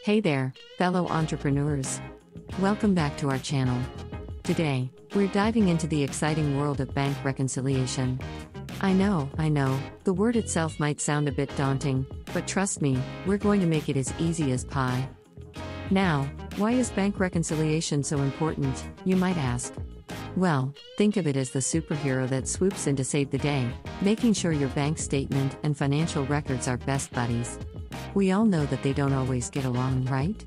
Hey there, fellow entrepreneurs. Welcome back to our channel. Today, we're diving into the exciting world of bank reconciliation. I know, the word itself might sound a bit daunting, but trust me, we're going to make it as easy as pie. Now, why is bank reconciliation so important, you might ask? Well, think of it as the superhero that swoops in to save the day, making sure your bank statement and financial records are best buddies. We all know that they don't always get along, right?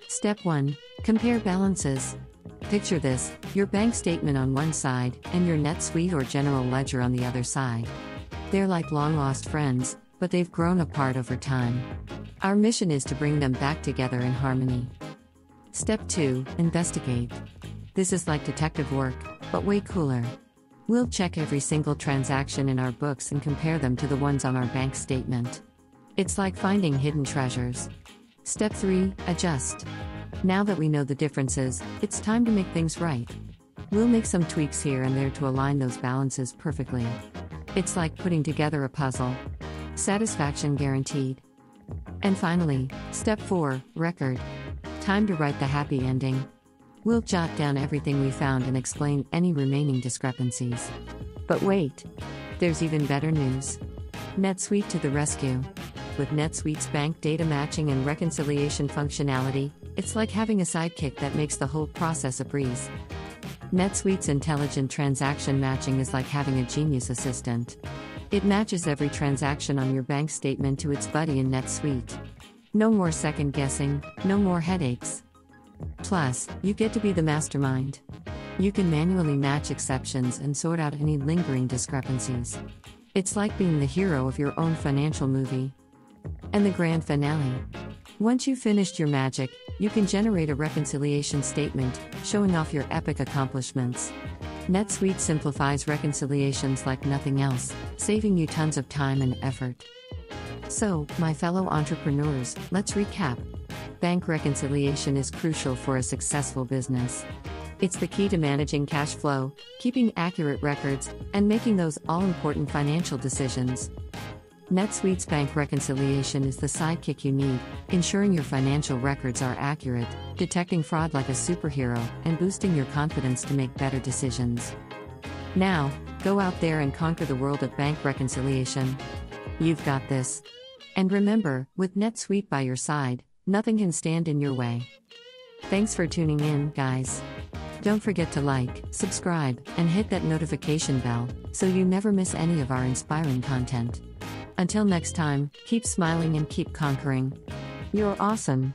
Step 1. Compare balances. Picture this, your bank statement on one side, and your NetSuite or general ledger on the other side. They're like long-lost friends, but they've grown apart over time. Our mission is to bring them back together in harmony. Step 2. Investigate. This is like detective work, but way cooler. We'll check every single transaction in our books and compare them to the ones on our bank statement. It's like finding hidden treasures. Step 3. Adjust. Now that we know the differences, it's time to make things right. We'll make some tweaks here and there to align those balances perfectly. It's like putting together a puzzle. Satisfaction guaranteed. And finally, Step 4. Record. Time to write the happy ending. We'll jot down everything we found and explain any remaining discrepancies. But wait! There's even better news. NetSuite to the rescue. With NetSuite's bank data matching and reconciliation functionality, it's like having a sidekick that makes the whole process a breeze. NetSuite's intelligent transaction matching is like having a genius assistant. It matches every transaction on your bank statement to its buddy in NetSuite. No more second guessing, no more headaches. Plus, you get to be the mastermind. You can manually match exceptions and sort out any lingering discrepancies. It's like being the hero of your own financial movie. And the grand finale. Once you've finished your magic, you can generate a reconciliation statement, showing off your epic accomplishments. NetSuite simplifies reconciliations like nothing else, saving you tons of time and effort. So, my fellow entrepreneurs, let's recap. Bank reconciliation is crucial for a successful business. It's the key to managing cash flow, keeping accurate records, and making those all-important financial decisions. NetSuite's bank reconciliation is the sidekick you need, ensuring your financial records are accurate, detecting fraud like a superhero, and boosting your confidence to make better decisions. Now, go out there and conquer the world of bank reconciliation. You've got this. And remember, with NetSuite by your side, nothing can stand in your way. Thanks for tuning in, guys. Don't forget to like, subscribe, and hit that notification bell, so you never miss any of our inspiring content. Until next time, keep smiling and keep conquering. You're awesome.